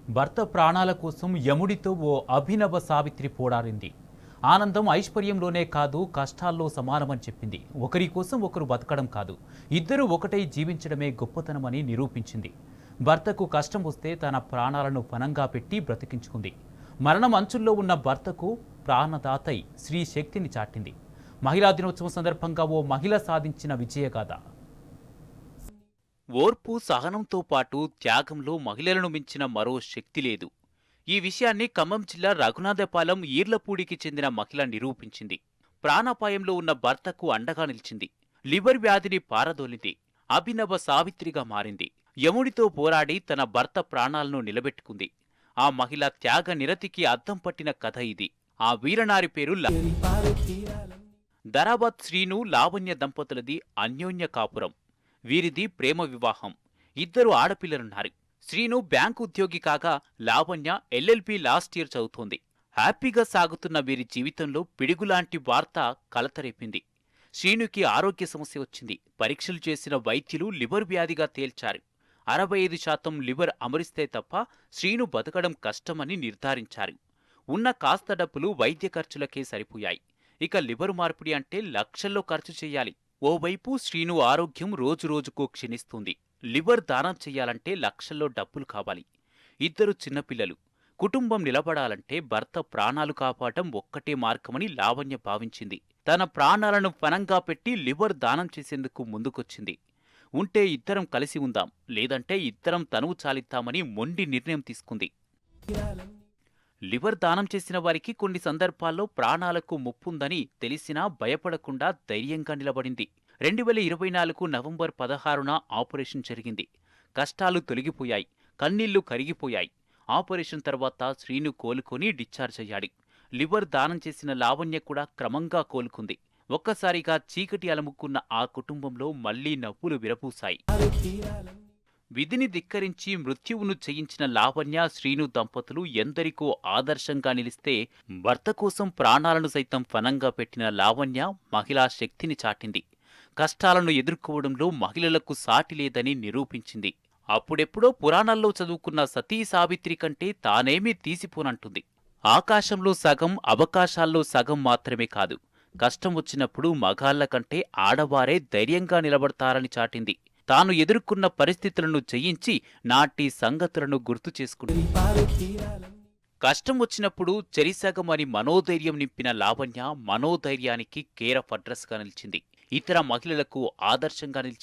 భర్త ప్రాణాల కోసం యముడితో ఓ అభినవ సావిత్రి పోరాడింది. ఆనందం ఐశ్వర్యంలోనే కాదు, కష్టాల్లో సమానమని చెప్పింది. ఒకరి కోసం ఒకరు బతకడం కాదు, ఇద్దరు ఒకటై జీవించడమే గొప్పతనమని నిరూపించింది. భర్తకు కష్టం వస్తే తన ప్రాణాలను పణంగా పెట్టి బ్రతికించుకుంది. మరణం అంచుల్లో ఉన్న భర్తకు ప్రాణదాతై స్త్రీ శక్తిని చాటింది. మహిళా దినోత్సవం సందర్భంగా ఓ మహిళ సాధించిన విజయగాథ. ఓర్పు, సహనంతో పాటు త్యాగంలో మహిళలను మించిన మరో శక్తి లేదు. ఈ విషయాన్ని ఖమ్మం జిల్లా రఘునాథపాలెం ఈర్లపూడికి చెందిన మహిళ నిరూపించింది. ప్రాణాపాయంలో ఉన్న భర్తకు అండగా నిలిచింది. లివర్ వ్యాధిని పారదోలింది. అభినవ సావిత్రిగా మారింది. యముడితో పోరాడి తన భర్త ప్రాణాలను నిలబెట్టుకుంది. ఆ మహిళ త్యాగ నిరతికి అద్దం పట్టిన కథ ఇది. ఆ వీరనారి పేరు ధరాబాద్ శ్రీను, లావణ్య దంపతులది అన్యోన్య కాపురం. వీరిది ప్రేమ వివాహం. ఇద్దరు ఆడపిల్లలున్నారు. శ్రీను బ్యాంకు ఉద్యోగి కాగా లావణ్య ఎల్ఎల్బి లాస్ట్ ఇయర్ చదువుతోంది. హ్యాపీగా సాగుతున్న వీరి జీవితంలో పిడుగులాంటి వార్త కలతరేపింది. శ్రీనుకి ఆరోగ్య సమస్య వచ్చింది. పరీక్షలు చేసిన వైద్యులు లివర్ వ్యాధిగా తేల్చారు. 65% లివర్ అమరిస్తే తప్ప శ్రీను బతకడం కష్టమని నిర్ధారించారు. ఉన్న కాస్త డబ్బులు వైద్య ఖర్చులకే సరిపోయాయి. ఇక లివర్ మార్పిడి అంటే లక్షల్లో ఖర్చు చేయాలి. ఓవైపు శ్రీను ఆరోగ్యం రోజురోజుకు క్షీణిస్తుంది. లివర్ దానం చెయ్యాలంటే లక్షల్లో డబ్బులు కావాలి. ఇద్దరు చిన్నపిల్లలు. కుటుంబం నిలబడాలంటే భర్త ప్రాణాలు కాపాడటం ఒక్కటే మార్గమని లావణ్య భావించింది. తన ప్రాణాలను పణంగా పెట్టి లివర్ దానం చేసేందుకు ముందుకొచ్చింది. ఉంటే ఇద్దరం కలిసి ఉందాం, లేదంటే ఇద్దరం తనువు చాలిద్దామని మొండి నిర్ణయం తీసుకుంది. లివర్ దానం చేసిన వారికి కొన్ని సందర్భాల్లో ప్రాణాలకు ముప్పుందని తెలిసినా భయపడకుండా ధైర్యంగా నిలబడింది. 2024 నవంబర్ 16న ఆపరేషన్ జరిగింది. కష్టాలు తొలగిపోయాయి. కన్నీళ్లు కరిగిపోయాయి. ఆపరేషన్ తర్వాత శ్రీను కోలుకొని డిశ్చార్జ్ అయ్యాడు. లివర్ దానం చేసిన లావణ్య కూడా క్రమంగా కోలుకుంది. ఒక్కసారిగా చీకటి అలముకున్న ఆ కుటుంబంలో మళ్లీ నవ్వులు విరబూశాయి. విధిని ధిక్కరించి మృత్యువును జయించిన లావణ్య, శ్రీను దంపతులు ఎందరికో ఆదర్శంగా నిలిస్తే, భర్త కోసం ప్రాణాలను సైతం ఫనంగా పెట్టిన లావణ్య మహిళా శక్తిని చాటింది. కష్టాలను ఎదుర్కోవడంలో మహిళలకు సాటి లేదని నిరూపించింది. అప్పుడెప్పుడో పురాణాల్లో చదువుకున్న సతీ సావిత్రి కంటే తానేమీ తీసిపోనంటుంది. ఆకాశంలో సగం, అవకాశాల్లో సగం మాత్రమే కాదు, కష్టం వచ్చినప్పుడు మగాళ్ల కంటే ఆడవారే ధైర్యంగా నిలబడతారని చాటింది. తాను ఎదుర్కొన్న పరిస్థితులను జయించి నాటి సంగతులను గుర్తు చేసుకుంది. కష్టం వచ్చినప్పుడు చెరిసగం అని మనోధైర్యం నింపిన లావణ్య మనోధైర్యానికి కేర్ ఆఫ్ అడ్రస్ గా నిలిచింది. ఇతర మహిళలకు ఆదర్శంగా నిలిచింది.